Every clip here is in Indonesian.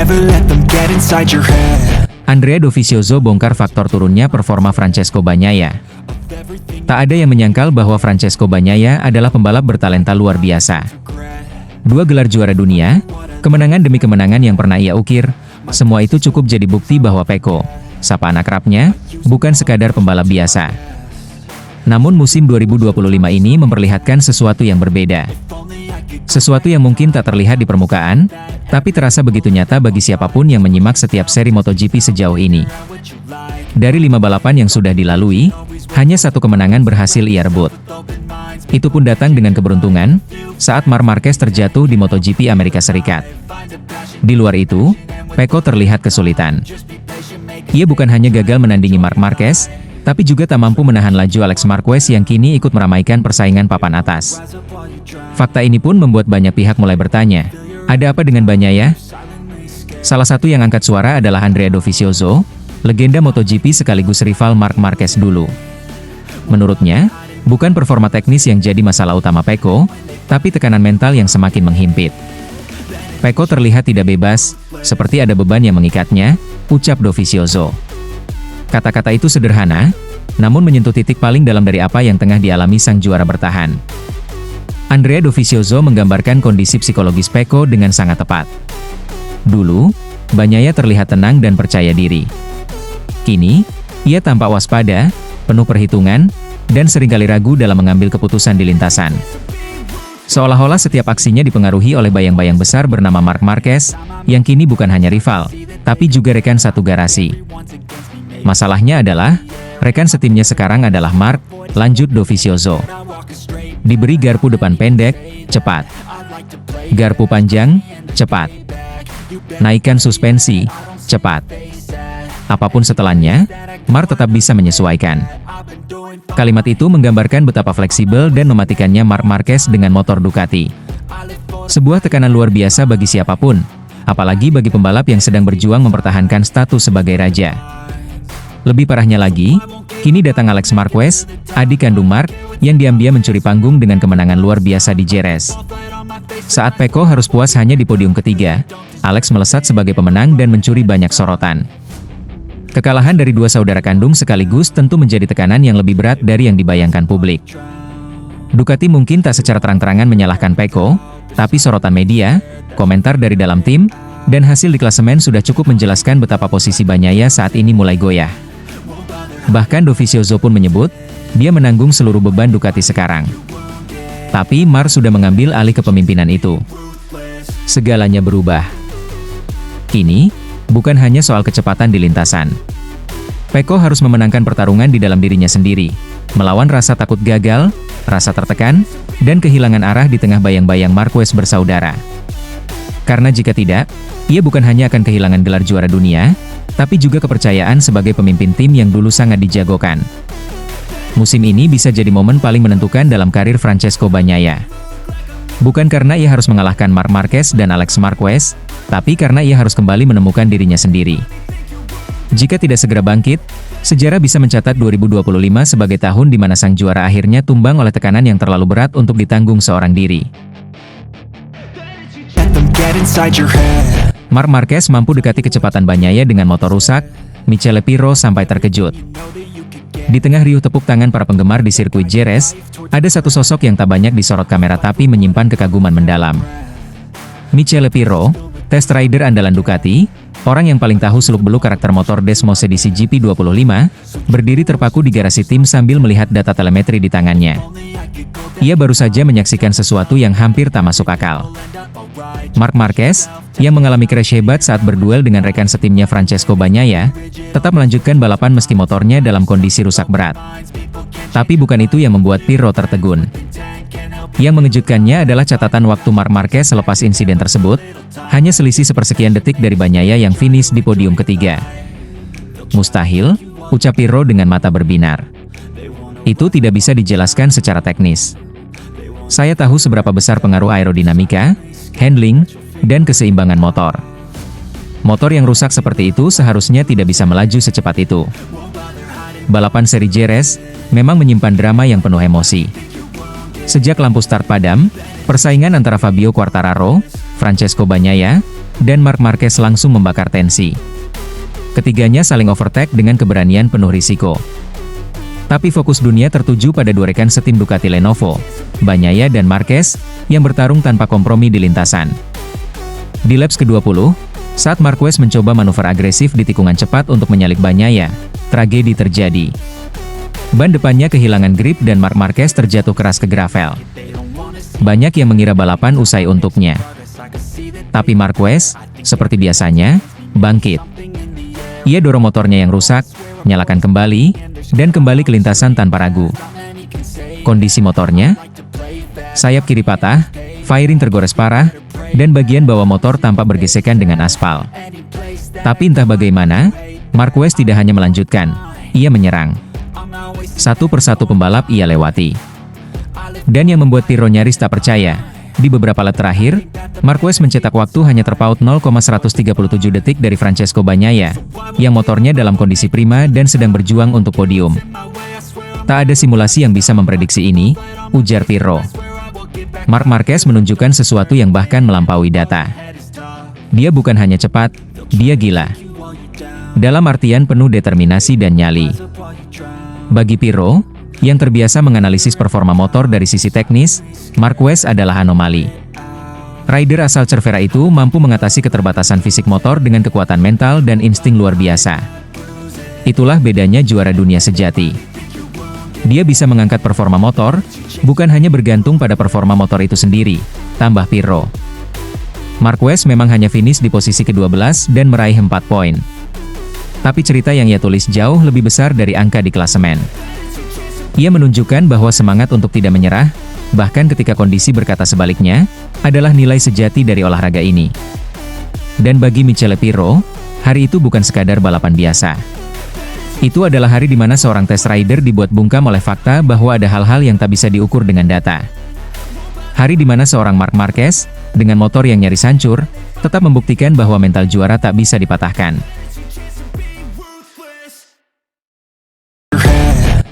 Never let them get inside your head. Andrea Dovizioso bongkar faktor turunnya performa Francesco Bagnaia. Tak ada yang menyangkal bahwa Francesco Bagnaia adalah pembalap bertalenta luar biasa. 2 gelar juara dunia, kemenangan demi kemenangan yang pernah ia ukir, semua itu cukup jadi bukti bahwa Pecco, sapaan akrabnya, bukan sekadar pembalap biasa. Namun musim 2025 ini memperlihatkan sesuatu yang berbeda. Sesuatu yang mungkin tak terlihat di permukaan, tapi terasa begitu nyata bagi siapapun yang menyimak setiap seri MotoGP sejauh ini. Dari 5 balapan yang sudah dilalui, hanya 1 kemenangan berhasil ia rebut. Itu pun datang dengan keberuntungan, saat Marc Marquez terjatuh di MotoGP Amerika Serikat. Di luar itu, Pecco terlihat kesulitan. Ia bukan hanya gagal menandingi Marc Marquez, tapi juga tak mampu menahan laju Alex Marquez yang kini ikut meramaikan persaingan papan atas. Fakta ini pun membuat banyak pihak mulai bertanya, ada apa dengan Bagnaia? Salah satu yang angkat suara adalah Andrea Dovizioso, legenda MotoGP sekaligus rival Marc Marquez dulu. Menurutnya, bukan performa teknis yang jadi masalah utama Pecco, tapi tekanan mental yang semakin menghimpit. Pecco terlihat tidak bebas, seperti ada beban yang mengikatnya, ucap Dovizioso. Kata-kata itu sederhana, namun menyentuh titik paling dalam dari apa yang tengah dialami sang juara bertahan. Andrea Dovizioso menggambarkan kondisi psikologis Pecco dengan sangat tepat. Dulu, Bagnaia terlihat tenang dan percaya diri. Kini, ia tampak waspada, penuh perhitungan, dan seringkali ragu dalam mengambil keputusan di lintasan. Seolah-olah setiap aksinya dipengaruhi oleh bayang-bayang besar bernama Marc Marquez, yang kini bukan hanya rival, tapi juga rekan satu garasi. Masalahnya adalah, rekan setimnya sekarang adalah Marc, lanjut Dovizioso. Diberi garpu depan pendek, cepat. Garpu panjang, cepat. Naikkan suspensi, cepat. Apapun setelannya, Marc tetap bisa menyesuaikan. Kalimat itu menggambarkan betapa fleksibel dan mematikannya Marc Marquez dengan motor Ducati. Sebuah tekanan luar biasa bagi siapapun, apalagi bagi pembalap yang sedang berjuang mempertahankan status sebagai raja. Lebih parahnya lagi, kini datang Alex Marquez, adik kandung Marc, yang diam-diam mencuri panggung dengan kemenangan luar biasa di Jerez. Saat Pecco harus puas hanya di podium ketiga, Alex melesat sebagai pemenang dan mencuri banyak sorotan. Kekalahan dari 2 saudara kandung sekaligus tentu menjadi tekanan yang lebih berat dari yang dibayangkan publik. Ducati mungkin tak secara terang-terangan menyalahkan Pecco, tapi sorotan media, komentar dari dalam tim, dan hasil di klasemen sudah cukup menjelaskan betapa posisi Bagnaia saat ini mulai goyah. Bahkan Dovizioso pun menyebut, dia menanggung seluruh beban Ducati sekarang. Tapi Marc sudah mengambil alih kepemimpinan itu. Segalanya berubah. Kini, bukan hanya soal kecepatan di lintasan. Pecco harus memenangkan pertarungan di dalam dirinya sendiri, melawan rasa takut gagal, rasa tertekan, dan kehilangan arah di tengah bayang-bayang Marquez bersaudara. Karena jika tidak, ia bukan hanya akan kehilangan gelar juara dunia, tapi juga kepercayaan sebagai pemimpin tim yang dulu sangat dijagokan. Musim ini bisa jadi momen paling menentukan dalam karir Francesco Bagnaia. Bukan karena ia harus mengalahkan Marc Marquez dan Alex Marquez, tapi karena ia harus kembali menemukan dirinya sendiri. Jika tidak segera bangkit, sejarah bisa mencatat 2025 sebagai tahun di mana sang juara akhirnya tumbang oleh tekanan yang terlalu berat untuk ditanggung seorang diri. Marc Marquez mampu dekati kecepatan Bagnaia dengan motor rusak, Michele Pirro sampai terkejut. Di tengah riuh tepuk tangan para penggemar di sirkuit Jerez, ada satu sosok yang tak banyak disorot kamera tapi menyimpan kekaguman mendalam. Michele Pirro, test rider andalan Ducati, orang yang paling tahu seluk-beluk karakter motor Desmos edisi GP25, berdiri terpaku di garasi tim sambil melihat data telemetri di tangannya. Ia baru saja menyaksikan sesuatu yang hampir tak masuk akal. Marc Marquez, yang mengalami crash hebat saat berduel dengan rekan setimnya Francesco Bagnaia, tetap melanjutkan balapan meski motornya dalam kondisi rusak berat. Tapi bukan itu yang membuat Pirro tertegun. Yang mengejutkannya adalah catatan waktu Marc Marquez selepas insiden tersebut, hanya selisih sepersekian detik dari Bagnaia yang finish di podium ketiga. Mustahil, ucap Pirro dengan mata berbinar. Itu tidak bisa dijelaskan secara teknis. Saya tahu seberapa besar pengaruh aerodinamika, handling, dan keseimbangan motor. Motor yang rusak seperti itu seharusnya tidak bisa melaju secepat itu. Balapan seri Jerez memang menyimpan drama yang penuh emosi. Sejak lampu start padam, persaingan antara Fabio Quartararo, Francesco Bagnaia, dan Marc Marquez langsung membakar tensi. Ketiganya saling overtake dengan keberanian penuh risiko. Tapi fokus dunia tertuju pada dua rekan setim Ducati Lenovo, Bagnaia dan Marquez, yang bertarung tanpa kompromi di lintasan. Di laps ke-20, saat Marquez mencoba manuver agresif di tikungan cepat untuk menyalip Bagnaia, tragedi terjadi. Ban depannya kehilangan grip dan Marc Marquez terjatuh keras ke gravel. Banyak yang mengira balapan usai untuknya. Tapi Marquez, seperti biasanya, bangkit. Ia dorong motornya yang rusak, nyalakan kembali, dan kembali ke lintasan tanpa ragu. Kondisi motornya? Sayap kiri patah, fairing tergores parah, dan bagian bawah motor tampak bergesekan dengan aspal. Tapi entah bagaimana, Marquez tidak hanya melanjutkan, ia menyerang. Satu persatu pembalap ia lewati. Dan yang membuat Pirro nyaris tak percaya, di beberapa lap terakhir, Marquez mencetak waktu hanya terpaut 0,137 detik dari Francesco Bagnaia, yang motornya dalam kondisi prima dan sedang berjuang untuk podium. Tak ada simulasi yang bisa memprediksi ini, ujar Pirro. Marc Marquez menunjukkan sesuatu yang bahkan melampaui data. Dia bukan hanya cepat, dia gila. Dalam artian penuh determinasi dan nyali. Bagi Pirro, yang terbiasa menganalisis performa motor dari sisi teknis, Marquez adalah anomali. Rider asal Cervera itu mampu mengatasi keterbatasan fisik motor dengan kekuatan mental dan insting luar biasa. Itulah bedanya juara dunia sejati. Dia bisa mengangkat performa motor, bukan hanya bergantung pada performa motor itu sendiri, tambah Pirro. Marquez memang hanya finish di posisi ke-12 dan meraih 4 poin. Tapi cerita yang ia tulis jauh lebih besar dari angka di klasemen. Ia menunjukkan bahwa semangat untuk tidak menyerah, bahkan ketika kondisi berkata sebaliknya, adalah nilai sejati dari olahraga ini. Dan bagi Michele Pirro, hari itu bukan sekadar balapan biasa. Itu adalah hari di mana seorang test rider dibuat bungkam oleh fakta bahwa ada hal-hal yang tak bisa diukur dengan data. Hari di mana seorang Marc Marquez, dengan motor yang nyaris hancur, tetap membuktikan bahwa mental juara tak bisa dipatahkan.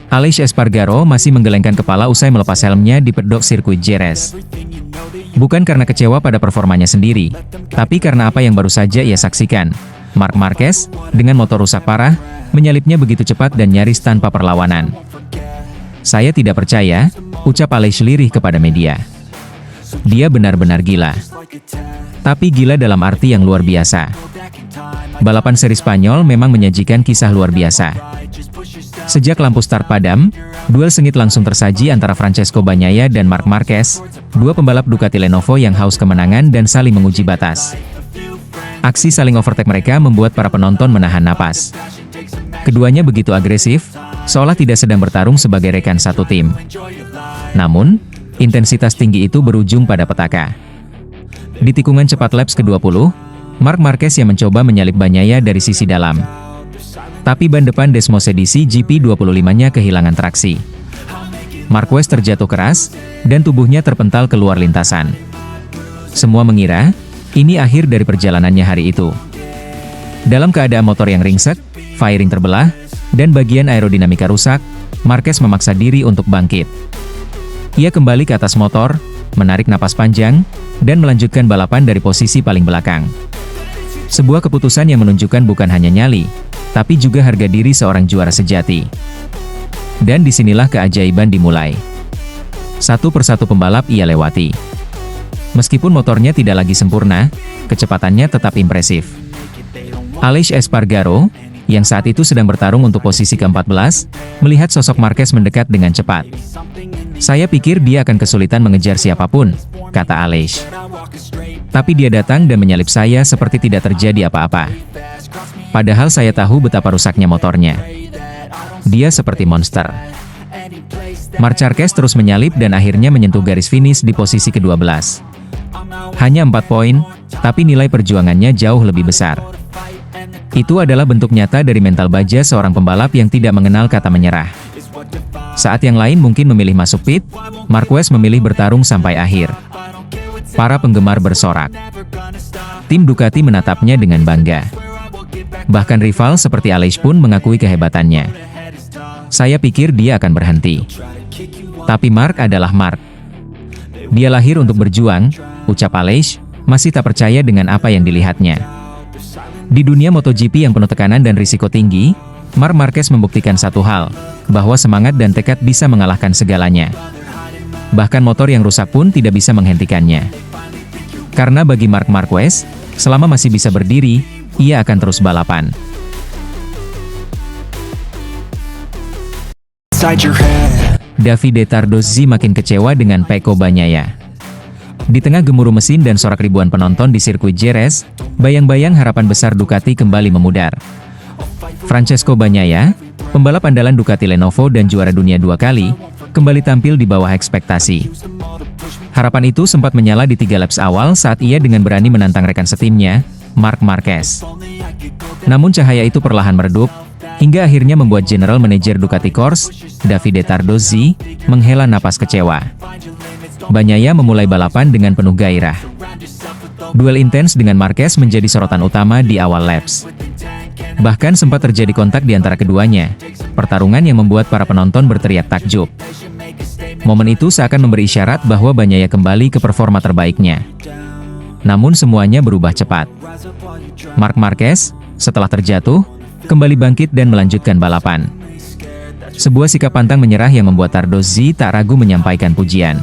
Aleix Espargaro masih menggelengkan kepala usai melepas helmnya di pedok sirkuit Jerez. Bukan karena kecewa pada performanya sendiri, tapi karena apa yang baru saja ia saksikan. Marc Marquez, dengan motor rusak parah, menyalipnya begitu cepat dan nyaris tanpa perlawanan. Saya tidak percaya, ucap Aleix lirih kepada media. Dia benar-benar gila. Tapi gila dalam arti yang luar biasa. Balapan seri Spanyol memang menyajikan kisah luar biasa. Sejak lampu start padam, duel sengit langsung tersaji antara Francesco Bagnaia dan Marc Marquez, dua pembalap Ducati Lenovo yang haus kemenangan dan saling menguji batas. Aksi saling overtake mereka membuat para penonton menahan napas. Keduanya begitu agresif, seolah tidak sedang bertarung sebagai rekan satu tim. Namun, intensitas tinggi itu berujung pada petaka. Di tikungan cepat laps ke-20, Marc Marquez yang mencoba menyalip Bagnaia dari sisi dalam. Tapi ban depan Desmos edisi GP25-nya kehilangan traksi. Marquez terjatuh keras, dan tubuhnya terpental keluar lintasan. Semua mengira, ini akhir dari perjalanannya hari itu. Dalam keadaan motor yang ringsek, fairing terbelah, dan bagian aerodinamika rusak, Marquez memaksa diri untuk bangkit. Ia kembali ke atas motor, menarik napas panjang, dan melanjutkan balapan dari posisi paling belakang. Sebuah keputusan yang menunjukkan bukan hanya nyali, tapi juga harga diri seorang juara sejati. Dan disinilah keajaiban dimulai. Satu persatu pembalap ia lewati. Meskipun motornya tidak lagi sempurna, kecepatannya tetap impresif. Aleix Espargaro, yang saat itu sedang bertarung untuk posisi ke-14, melihat sosok Marquez mendekat dengan cepat. Saya pikir dia akan kesulitan mengejar siapapun, kata Aleix. Tapi dia datang dan menyalip saya seperti tidak terjadi apa-apa. Padahal saya tahu betapa rusaknya motornya. Dia seperti monster. Marc Marquez terus menyalip dan akhirnya menyentuh garis finish di posisi ke-12. Hanya 4 poin, tapi nilai perjuangannya jauh lebih besar. Itu adalah bentuk nyata dari mental baja seorang pembalap yang tidak mengenal kata menyerah. Saat yang lain mungkin memilih masuk pit, Marquez memilih bertarung sampai akhir. Para penggemar bersorak. Tim Ducati menatapnya dengan bangga. Bahkan rival seperti Aleix pun mengakui kehebatannya. Saya pikir dia akan berhenti. Tapi Marc adalah Marc. Dia lahir untuk berjuang, ucap Aleix, masih tak percaya dengan apa yang dilihatnya. Di dunia MotoGP yang penuh tekanan dan risiko tinggi, Marc Marquez membuktikan satu hal, bahwa semangat dan tekad bisa mengalahkan segalanya. Bahkan motor yang rusak pun tidak bisa menghentikannya. Karena bagi Marc Marquez, selama masih bisa berdiri, ia akan terus balapan. Inside your head. Davide Tardozzi makin kecewa dengan Pecco Bagnaia. Di tengah gemuruh mesin dan sorak ribuan penonton di sirkuit Jerez, bayang-bayang harapan besar Ducati kembali memudar. Francesco Bagnaia, pembalap andalan Ducati Lenovo dan juara dunia 2 kali, kembali tampil di bawah ekspektasi. Harapan itu sempat menyala di 3 laps awal saat ia dengan berani menantang rekan setimnya, Marc Marquez. Namun cahaya itu perlahan meredup, hingga akhirnya membuat General Manager Ducati Corse, Davide Tardozzi, menghela napas kecewa. Bagnaia memulai balapan dengan penuh gairah. Duel intens dengan Marquez menjadi sorotan utama di awal laps. Bahkan sempat terjadi kontak di antara keduanya, pertarungan yang membuat para penonton berteriak takjub. Momen itu seakan memberi isyarat bahwa Bagnaia kembali ke performa terbaiknya. Namun semuanya berubah cepat. Marc Marquez, setelah terjatuh, kembali bangkit dan melanjutkan balapan. Sebuah sikap pantang menyerah yang membuat Tardozzi tak ragu menyampaikan pujian.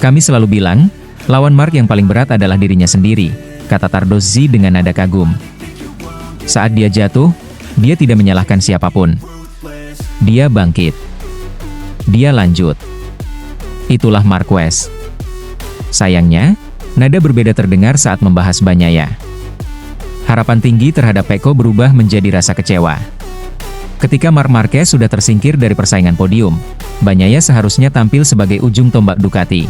"Kami selalu bilang, lawan Marc yang paling berat adalah dirinya sendiri," kata Tardozzi dengan nada kagum. Saat dia jatuh, dia tidak menyalahkan siapapun. Dia bangkit. Dia lanjut. Itulah Marquez. Sayangnya, nada berbeda terdengar saat membahas Bagnaia. Harapan tinggi terhadap Pecco berubah menjadi rasa kecewa. Ketika Marc Marquez sudah tersingkir dari persaingan podium, Bagnaia seharusnya tampil sebagai ujung tombak Ducati.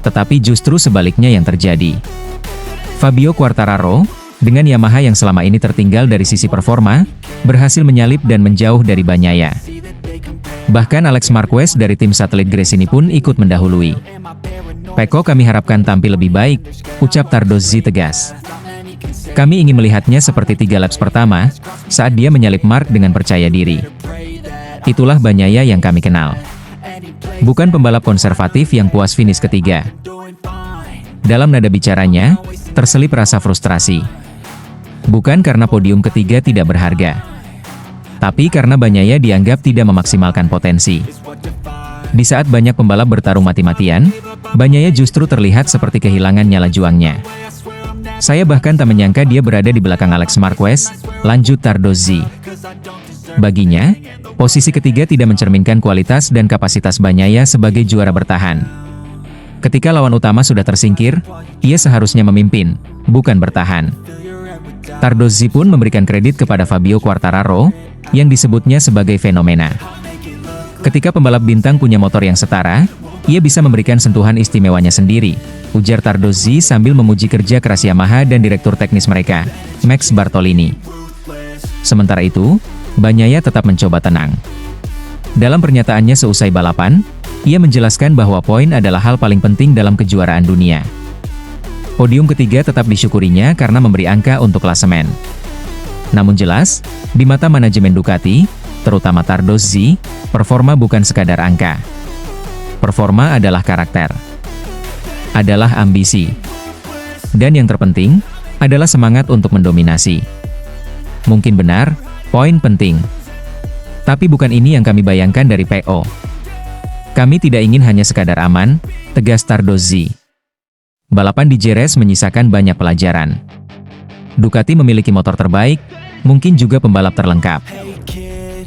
Tetapi justru sebaliknya yang terjadi. Fabio Quartararo, dengan Yamaha yang selama ini tertinggal dari sisi performa, berhasil menyalip dan menjauh dari Bagnaia. Bahkan Alex Marquez dari tim satelit Gresini pun ikut mendahului. "Pecco kami harapkan tampil lebih baik," ucap Tardozzi tegas. "Kami ingin melihatnya seperti 3 laps pertama, saat dia menyalip Marc dengan percaya diri. Itulah Bagnaia yang kami kenal. Bukan pembalap konservatif yang puas finish ketiga." Dalam nada bicaranya, terselip rasa frustrasi. Bukan karena podium ketiga tidak berharga, tapi karena Bagnaia dianggap tidak memaksimalkan potensi. Di saat banyak pembalap bertarung mati-matian, Bagnaia justru terlihat seperti kehilangan nyala juangnya. "Saya bahkan tak menyangka dia berada di belakang Alex Marquez," lanjut Tardozzi. Baginya, posisi ketiga tidak mencerminkan kualitas dan kapasitas Bagnaia sebagai juara bertahan. Ketika lawan utama sudah tersingkir, ia seharusnya memimpin, bukan bertahan. Tardozzi pun memberikan kredit kepada Fabio Quartararo, yang disebutnya sebagai fenomena. "Ketika pembalap bintang punya motor yang setara, ia bisa memberikan sentuhan istimewanya sendiri," ujar Tardozzi sambil memuji kerja keras Yamaha dan direktur teknis mereka, Max Bartolini. Sementara itu, Bagnaia tetap mencoba tenang. Dalam pernyataannya seusai balapan, ia menjelaskan bahwa poin adalah hal paling penting dalam kejuaraan dunia. Podium ketiga tetap disyukurinya karena memberi angka untuk klasemen. Namun jelas, di mata manajemen Ducati, terutama Tardozzi, performa bukan sekadar angka. Performa adalah karakter, adalah ambisi, dan yang terpenting, adalah semangat untuk mendominasi. Mungkin benar, poin penting. Tapi bukan ini yang kami bayangkan dari Pecco. Kami tidak ingin hanya sekadar aman, tegas Tardozzi. Balapan di Jerez menyisakan banyak pelajaran. Ducati memiliki motor terbaik, mungkin juga pembalap terlengkap.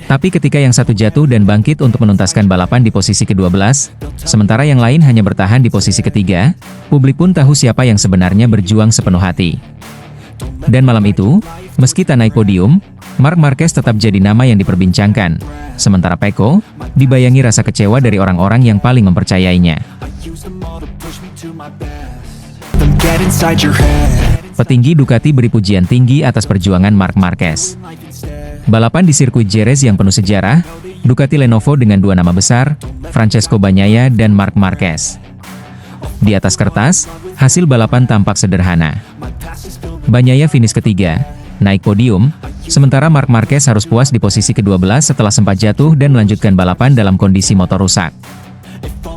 Tapi ketika yang satu jatuh dan bangkit untuk menuntaskan balapan di posisi ke-12, sementara yang lain hanya bertahan di posisi ketiga, publik pun tahu siapa yang sebenarnya berjuang sepenuh hati. Dan malam itu, meski tak naik podium, Marc Marquez tetap jadi nama yang diperbincangkan. Sementara Pecco, dibayangi rasa kecewa dari orang-orang yang paling mempercayainya. Get inside your head. Petinggi Ducati beri pujian tinggi atas perjuangan Marc Marquez. Balapan di sirkuit Jerez yang penuh sejarah, Ducati Lenovo dengan 2 nama besar, Francesco Bagnaia dan Marc Marquez. Di atas kertas, hasil balapan tampak sederhana. Bagnaia finish ketiga, naik podium, sementara Marc Marquez harus puas di posisi ke-12 setelah sempat jatuh dan melanjutkan balapan dalam kondisi motor rusak.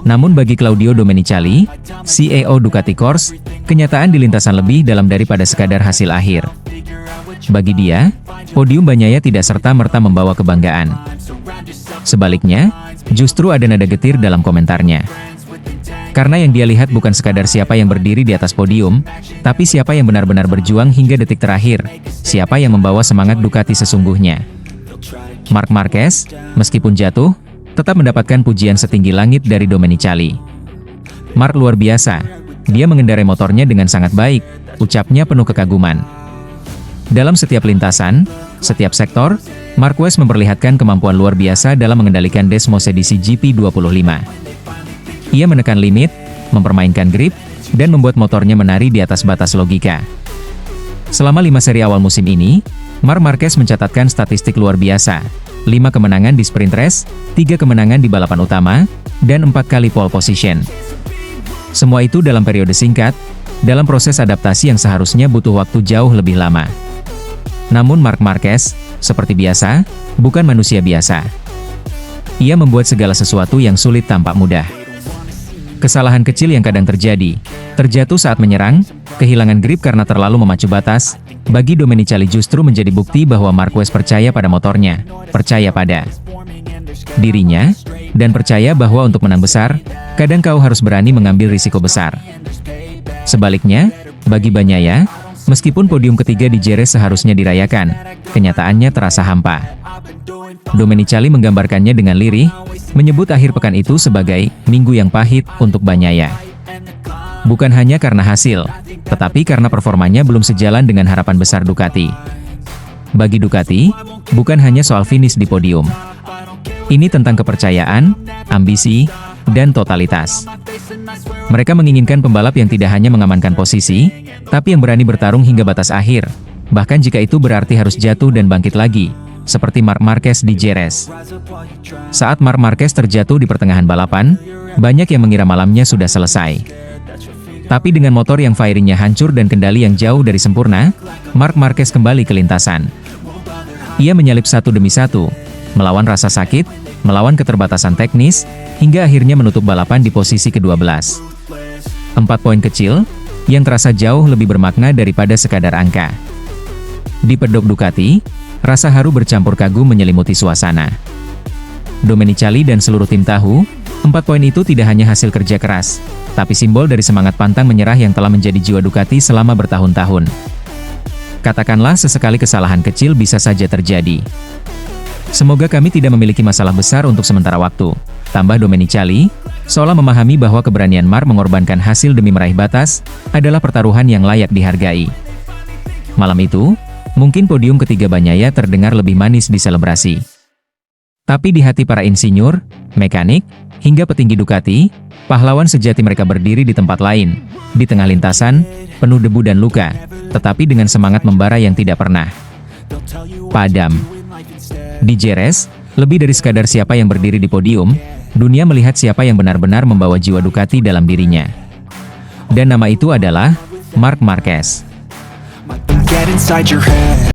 Namun bagi Claudio Domenicali, CEO Ducati Corse, Kenyataan di lintasan lebih dalam daripada sekadar hasil akhir. Bagi dia, podium Bagnaia tidak serta-merta membawa kebanggaan. Sebaliknya, justru ada nada getir dalam komentarnya. Karena yang dia lihat bukan sekadar siapa yang berdiri di atas podium, tapi siapa yang benar-benar berjuang hingga detik terakhir, siapa yang membawa semangat Ducati sesungguhnya. Marc Marquez, meskipun jatuh, tetap mendapatkan pujian setinggi langit dari Domenicali. Marc luar biasa, dia mengendarai motornya dengan sangat baik, ucapnya penuh kekaguman. Dalam setiap lintasan, setiap sektor, Marquez memperlihatkan kemampuan luar biasa dalam mengendalikan Desmos edisi GP25. Ia menekan limit, mempermainkan grip, dan membuat motornya menari di atas batas logika. Selama 5 seri awal musim ini, Marc Marquez mencatatkan statistik luar biasa, 5 kemenangan di sprint race, 3 kemenangan di balapan utama, dan 4 kali pole position. Semua itu dalam periode singkat, dalam proses adaptasi yang seharusnya butuh waktu jauh lebih lama. Namun Marc Marquez, seperti biasa, bukan manusia biasa. Ia membuat segala sesuatu yang sulit tampak mudah. Kesalahan kecil yang kadang terjadi, terjatuh saat menyerang, kehilangan grip karena terlalu memacu batas, bagi Domenicali justru menjadi bukti bahwa Marquez percaya pada motornya, percaya pada dirinya, dan percaya bahwa untuk menang besar, kadang kau harus berani mengambil risiko besar. Sebaliknya, bagi Bagnaia, meskipun podium ketiga di Jerez seharusnya dirayakan, kenyataannya terasa hampa. Domenicali menggambarkannya dengan lirih, menyebut akhir pekan itu sebagai minggu yang pahit untuk Bagnaia. Bukan hanya karena hasil, tetapi karena performanya belum sejalan dengan harapan besar Ducati. Bagi Ducati, bukan hanya soal finish di podium. Ini tentang kepercayaan, ambisi, dan totalitas. Mereka menginginkan pembalap yang tidak hanya mengamankan posisi, tapi yang berani bertarung hingga batas akhir, bahkan jika itu berarti harus jatuh dan bangkit lagi, seperti Marc Marquez di Jerez. Saat Marc Marquez terjatuh di pertengahan balapan, banyak yang mengira malamnya sudah selesai. Tapi dengan motor yang fairingnya hancur dan kendali yang jauh dari sempurna, Marc Marquez kembali ke lintasan. Ia menyalip satu demi satu, melawan rasa sakit, melawan keterbatasan teknis, hingga akhirnya menutup balapan di posisi ke-12. 4 poin kecil, yang terasa jauh lebih bermakna daripada sekadar angka. Di pedok Ducati, rasa haru bercampur kagum menyelimuti suasana. Domenicali dan seluruh tim tahu, 4 poin itu tidak hanya hasil kerja keras, tapi simbol dari semangat pantang menyerah yang telah menjadi jiwa Ducati selama bertahun-tahun. Katakanlah sesekali kesalahan kecil bisa saja terjadi. Semoga kami tidak memiliki masalah besar untuk sementara waktu, tambah Domenicali, seolah memahami bahwa keberanian Marc mengorbankan hasil demi meraih batas, adalah pertaruhan yang layak dihargai. Malam itu, mungkin podium ketiga Bagnaia terdengar lebih manis di selebrasi. Tapi di hati para insinyur, mekanik, hingga petinggi Ducati, pahlawan sejati mereka berdiri di tempat lain, di tengah lintasan, penuh debu dan luka, tetapi dengan semangat membara yang tidak pernah padam. Di Jerez, lebih dari sekadar siapa yang berdiri di podium, dunia melihat siapa yang benar-benar membawa jiwa Ducati dalam dirinya. Dan nama itu adalah Marc Marquez. Get inside your head.